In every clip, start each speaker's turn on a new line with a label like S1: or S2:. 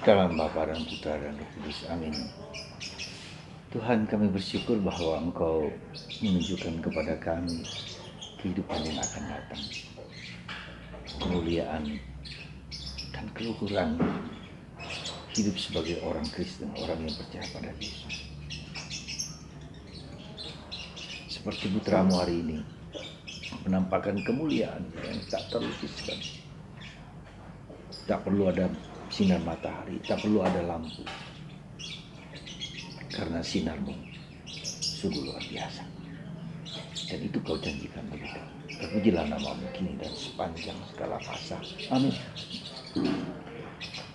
S1: Dalam Bapa dan Putra dan Roh Kudus. Amin. Tuhan, kami bersyukur bahwa Engkau menunjukkan kepada kami kehidupan yang akan datang, kemuliaan dan keluhuran hidup sebagai orang Kristen, orang yang percaya pada Yesus. Seperti putramu hari ini, menampakkan kemuliaan yang tak terlukiskan. Tak perlu ada sinar matahari, tak perlu ada lampu, karena sinarmu sungguh luar biasa. Dan itu kau janjikan bagi kami. Terpujilah namamu kini dan sepanjang segala masa. Amin.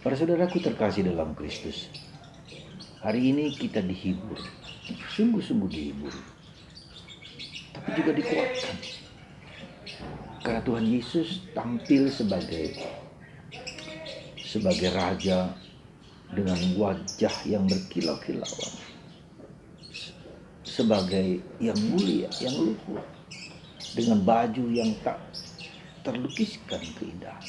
S1: Para saudaraku terkasih dalam Kristus, hari ini kita dihibur, sungguh-sungguh dihibur, tapi juga dikuatkan. Karena Tuhan Yesus tampil sebagai Raja dengan wajah yang berkilau-kilauan, sebagai yang mulia, yang luhur, dengan baju yang tak terlukiskan keindahan.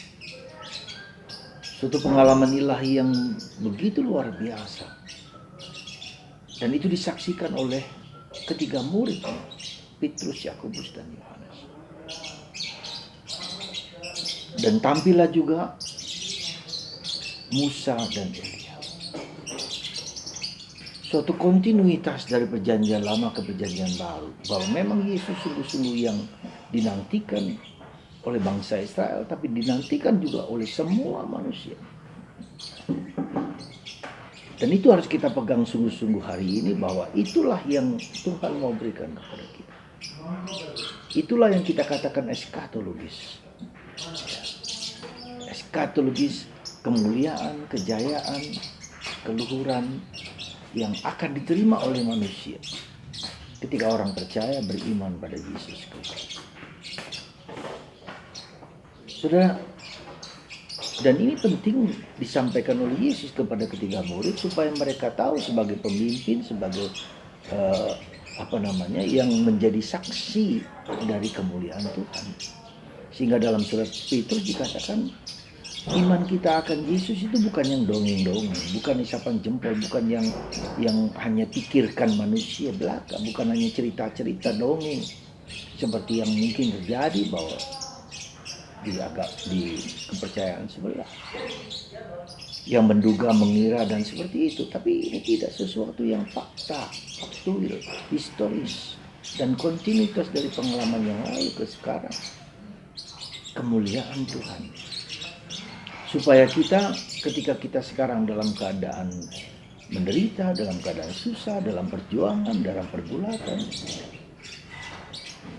S1: Suatu pengalaman ilahi yang begitu luar biasa. Dan itu disaksikan oleh ketiga muridnya, Petrus, Yakobus, dan Yohanes. Dan tampillah juga Musa dan Elia. Suatu kontinuitas dari perjanjian lama ke perjanjian baru, bahwa memang Yesus sungguh-sungguh yang dinantikan oleh bangsa Israel, tapi dinantikan juga oleh semua manusia. Dan itu harus kita pegang sungguh-sungguh hari ini, bahwa itulah yang Tuhan mau berikan kepada kita. Itulah yang kita katakan eskatologis. Eskatologis, kemuliaan, kejayaan, keluhuran yang akan diterima oleh manusia ketika orang percaya beriman pada Yesus Kristus. Saudara, dan ini penting disampaikan oleh Yesus kepada ketiga murid supaya mereka tahu sebagai pemimpin, sebagai yang menjadi saksi dari kemuliaan Tuhan. Sehingga dalam surat Petrus dikatakan iman kita akan Yesus itu bukan yang dongeng-dongeng, bukan isapan jempol, bukan yang hanya pikirkan manusia belaka, bukan hanya cerita-cerita dongeng seperti yang mungkin terjadi bahwa di kepercayaan sebelah yang menduga, mengira dan seperti itu. Tapi ini tidak sesuatu yang faktual, historis dan kontinuitas dari pengalaman yang lalu ke sekarang. Kemuliaan Tuhan, supaya kita ketika kita sekarang dalam keadaan menderita, dalam keadaan susah, dalam perjuangan, dalam pergulatan,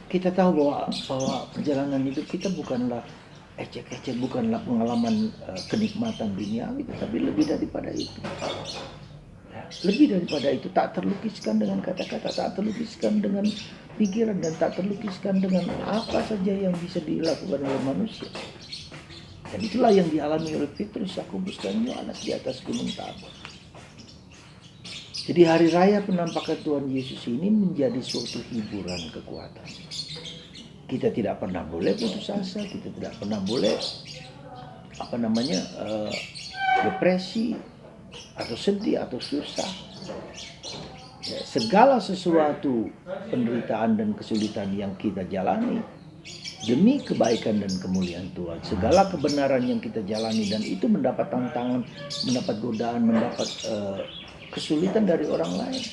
S1: kita tahu bahwa perjalanan hidup kita bukanlah ecek-ecek, bukanlah pengalaman kenikmatan duniawi, tapi lebih daripada itu. Lebih daripada itu, tak terlukiskan dengan kata-kata, tak terlukiskan dengan pikiran, dan tak terlukiskan dengan apa saja yang bisa dilakukan oleh manusia. Dan itulah yang dialami oleh Petrus, Yakobus, dan Yohanes di atas Gunung Tabor. Jadi hari raya penampakan Tuhan Yesus ini menjadi suatu hiburan kekuatan. Kita tidak pernah boleh putus asa, kita tidak pernah boleh depresi atau sedih atau susah. Ya, segala sesuatu penderitaan dan kesulitan yang kita jalani demi kebaikan dan kemuliaan Tuhan, segala kebenaran yang kita jalani dan itu mendapat tantangan, mendapat godaan, mendapat kesulitan dari orang lain,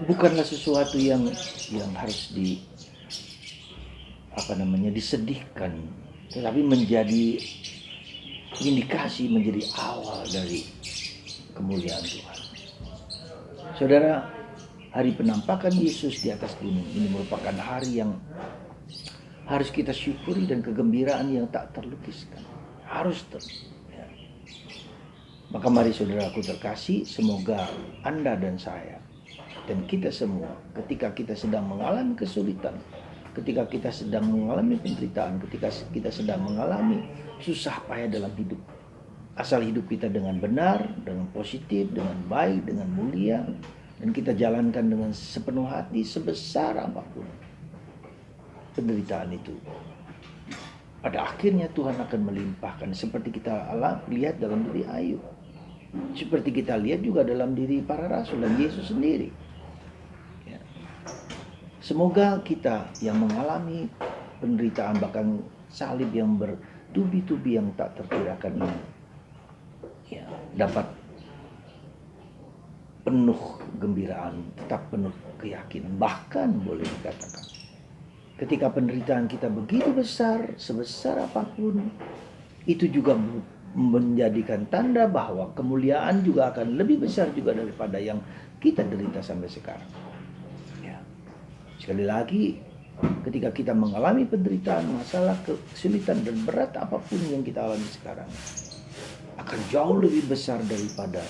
S1: bukanlah sesuatu yang harus disedihkan, tetapi menjadi indikasi, menjadi awal dari kemuliaan Tuhan. Saudara, hari penampakan Yesus di atas gunung ini merupakan hari yang harus kita syukuri, dan kegembiraan yang tak terlukiskan. Harus ya. Maka mari saudaraku terkasih, semoga Anda dan saya dan kita semua, ketika kita sedang mengalami kesulitan, ketika kita sedang mengalami penderitaan, ketika kita sedang mengalami susah payah dalam hidup, asal hidup kita dengan benar, dengan positif, dengan baik, dengan mulia, dan kita jalankan dengan sepenuh hati, sebesar apapun penderitaan itu, pada akhirnya Tuhan akan melimpahkan, seperti kita lihat dalam diri Ayub, seperti kita lihat juga dalam diri para rasul dan Yesus sendiri. Ya. Semoga kita yang mengalami penderitaan bahkan salib yang bertubi-tubi yang tak terkirakan ini, ya, dapat penuh gembiraan, tetap penuh keyakinan, bahkan boleh dikatakan ketika penderitaan kita begitu besar, sebesar apapun, itu juga menjadikan tanda bahwa kemuliaan juga akan lebih besar juga daripada yang kita derita sampai sekarang. Ya. Sekali lagi, ketika kita mengalami penderitaan, masalah, kesulitan dan berat apapun yang kita alami sekarang, akan jauh lebih besar daripada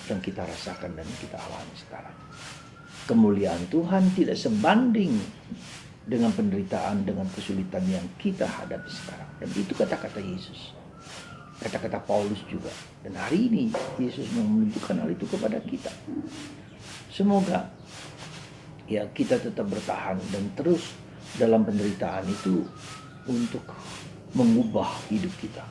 S1: yang kita rasakan dan kita alami sekarang. Kemuliaan Tuhan tidak sebanding dengan penderitaan, dengan kesulitan yang kita hadapi sekarang. Dan itu kata-kata Yesus, kata-kata Paulus juga. Dan hari ini Yesus menunjukkan hal itu kepada kita. Semoga ya kita tetap bertahan dan terus dalam penderitaan itu untuk mengubah hidup kita.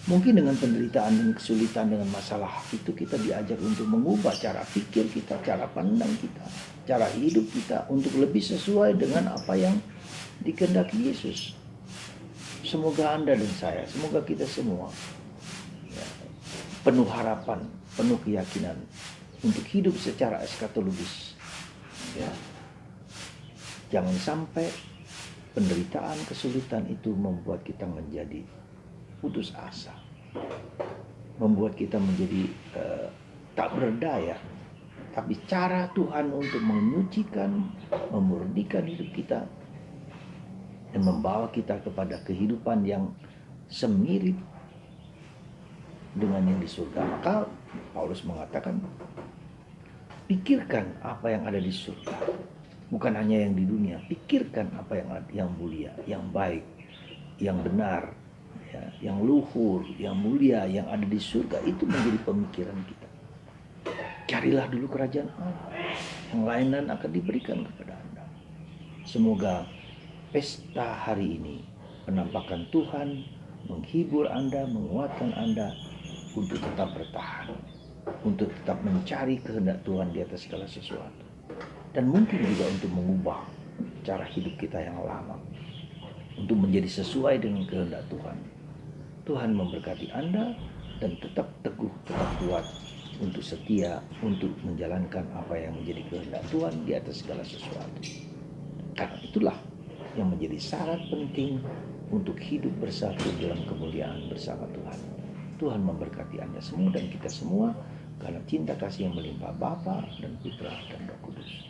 S1: Mungkin dengan penderitaan dan kesulitan, dengan masalah itu kita diajak untuk mengubah cara pikir kita, cara pandang kita, cara hidup kita untuk lebih sesuai dengan apa yang dikehendaki Yesus. Semoga Anda dan saya, semoga kita semua ya, penuh harapan, penuh keyakinan untuk hidup secara eskatologis. Ya. Jangan sampai penderitaan, kesulitan itu membuat kita menjadi putus asa, membuat kita menjadi tak berdaya. Tapi cara Tuhan untuk menyucikan, memurnikan hidup kita dan membawa kita kepada kehidupan yang semirip dengan yang di surga. Maka Paulus mengatakan, pikirkan apa yang ada di surga, bukan hanya yang di dunia. Pikirkan apa yang mulia, yang baik, yang benar, ya, yang luhur, yang mulia, yang ada di surga. Itu menjadi pemikiran kita. Carilah dulu kerajaan Allah, yang lain akan diberikan kepada Anda. Semoga pesta hari ini, penampakan Tuhan menghibur Anda, menguatkan Anda untuk tetap bertahan, untuk tetap mencari kehendak Tuhan di atas segala sesuatu. Dan mungkin juga untuk mengubah cara hidup kita yang lama, untuk menjadi sesuai dengan kehendak Tuhan. Tuhan memberkati Anda dan tetap teguh, tetap kuat untuk setia, untuk menjalankan apa yang menjadi kehendak Tuhan di atas segala sesuatu. Karena itulah yang menjadi syarat penting untuk hidup bersatu dalam kemuliaan bersama Tuhan. Tuhan memberkati Anda semua dan kita semua karena cinta kasih yang melimpah Bapa dan Putra dan Roh Kudus.